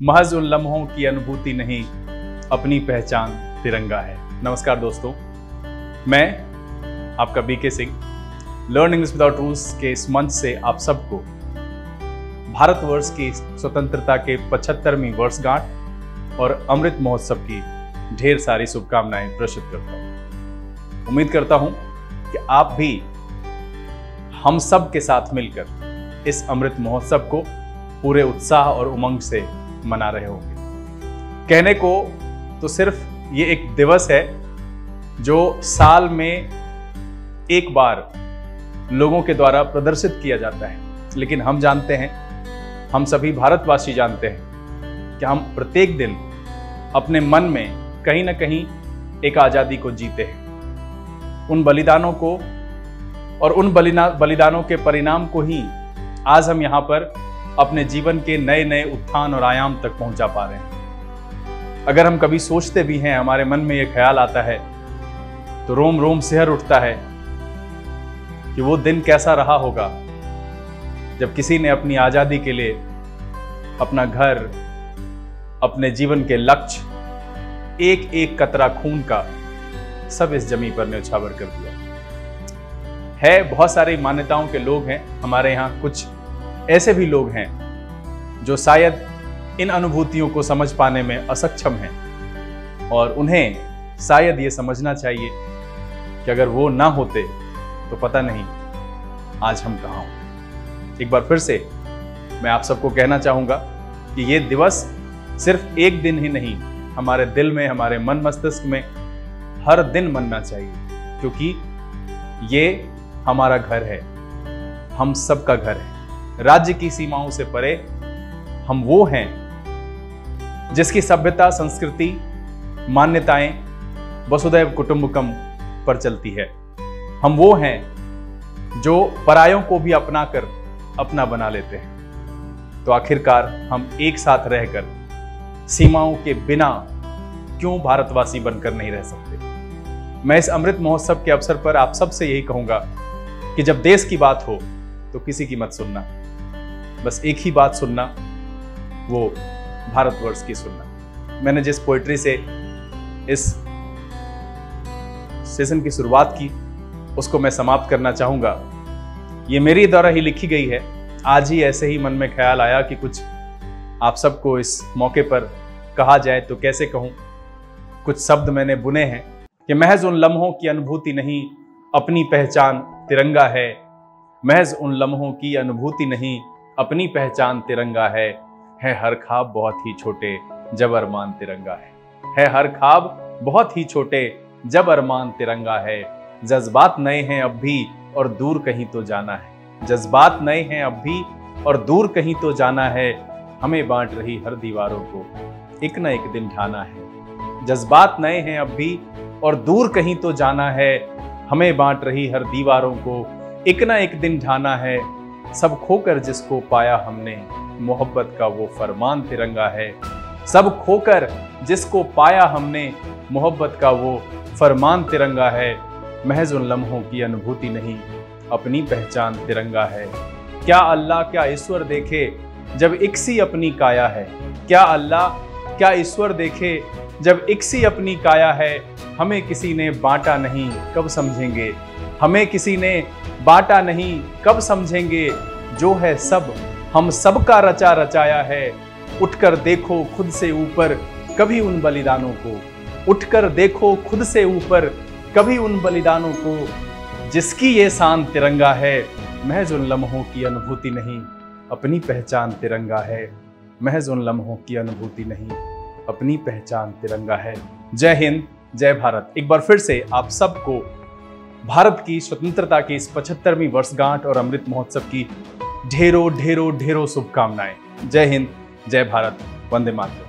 महज उन लम्हों की अनुभूति नहीं, अपनी पहचान तिरंगा है। नमस्कार दोस्तों, मैं आपका BK Singh learn English without rules के इस मंच से आप सबको भारतवर्ष की स्वतंत्रता के 75वीं वर्षगांठ और अमृत महोत्सव की ढेर सारी शुभकामनाएं प्रेषित करता हूं। उम्मीद करता हूं कि आप भी हम सब के साथ मिलकर इस अमृत महोत्सव को पूरे उत्साह और उमंग से मना रहे होंगे। कहने को तो सिर्फ ये एक दिवस है जो साल में एक बार लोगों के द्वारा प्रदर्शित किया जाता है, लेकिन हम जानते हैं, हम सभी भारतवासी जानते हैं कि हम प्रत्येक दिन अपने मन में कहीं ना कहीं एक आज़ादी को जीते हैं। उन बलिदानों को और उन बलिदानों के परिणाम को ही आज हम यहाँ पर अपने जीवन के नए नए उत्थान और आयाम तक पहुंचा पा रहे हैं। अगर हम कभी सोचते भी हैं, हमारे मन में ये ख्याल आता है तो रोम रोम सिहर उठता है कि वो दिन कैसा रहा होगा जब किसी ने अपनी आज़ादी के लिए अपना घर, अपने जीवन के लक्ष्य, एक एक कतरा खून का सब इस जमी पर न्यौछावर कर दिया है। बहुत सारी मान्यताओं के लोग हैं हमारे यहाँ, कुछ ऐसे भी लोग हैं जो शायद इन अनुभूतियों को समझ पाने में असक्षम हैं और उन्हें शायद ये समझना चाहिए कि अगर वो ना होते तो पता नहीं आज हम कहाँ होते। एक बार फिर से मैं आप सबको कहना चाहूँगा कि ये दिवस सिर्फ एक दिन ही नहीं, हमारे दिल में, हमारे मन मस्तिष्क में हर दिन मनना चाहिए, क्योंकि ये हमारा घर है, हम सबका घर है। राज्य की सीमाओं से परे हम वो हैं जिसकी सभ्यता, संस्कृति, मान्यताएं वसुधैव कुटुंबकम पर चलती है। हम वो हैं जो परायों को भी अपनाकर अपना बना लेते हैं। तो आखिरकार हम एक साथ रहकर सीमाओं के बिना क्यों भारतवासी बनकर नहीं रह सकते। मैं इस अमृत महोत्सव के अवसर पर आप सबसे यही कहूंगा कि जब देश की बात हो तो किसी की मत सुनना, बस एक ही बात सुनना, वो भारतवर्ष की सुनना। मैंने जिस पोएट्री से इस सेशन की शुरुआत की उसको मैं समाप्त करना चाहूंगा। ये मेरी द्वारा ही लिखी गई है। आज ही ऐसे ही मन में ख्याल आया कि कुछ आप सबको इस मौके पर कहा जाए तो कैसे कहूं। कुछ शब्द मैंने बुने हैं कि महज उन लम्हों की अनुभूति नहीं, अपनी पहचान तिरंगा है। महज उन लम्हों की अनुभूति नहीं, अपनी पहचान तिरंगा है हर ख्वाब बहुत ही छोटे जब अरमान तिरंगा है हर ख्वाब बहुत ही छोटे जब अरमान तिरंगा है। जज्बात नए हैं अब भी और दूर कहीं तो जाना है। जज्बात नए हैं अब भी और दूर कहीं तो जाना है। हमें बांट रही हर दीवारों को एक न एक दिन ढाना है। जज्बात नए हैं अब भी और दूर कहीं तो जाना है। हमें बांट रही हर दीवारों को एक न एक दिन ढाना है। सब खोकर जिसको पाया हमने, मोहब्बत का वो फरमान तिरंगा है। सब खोकर जिसको पाया हमने, मोहब्बत का वो फरमान तिरंगा है। महज उन लम्हों की अनुभूति नहीं, अपनी पहचान तिरंगा है। क्या अल्लाह, क्या ईश्वर देखे जब एक सी अपनी काया है। क्या अल्लाह, क्या ईश्वर देखे जब एक सी अपनी काया है। हमें किसी ने बांटा नहीं, कब समझेंगे। हमें किसी ने बांटा नहीं, कब समझेंगे। जो है सब हम सबका रचा रचाया है। उठकर देखो खुद से ऊपर कभी उन बलिदानों को। उठकर देखो खुद से ऊपर कभी उन बलिदानों को, जिसकी ये शान तिरंगा है। महज उन लम्हों की अनुभूति नहीं, अपनी पहचान तिरंगा है। महज उन लम्हों की अनुभूति नहीं, अपनी पहचान तिरंगा है। जय हिंद, जय भारत। एक बार फिर से आप सबको भारत की स्वतंत्रता की इस 75वीं वर्षगांठ और अमृत महोत्सव की ढेरों ढेरों ढेरों शुभकामनाएं। जय हिंद, जय भारत, वंदे मातरम।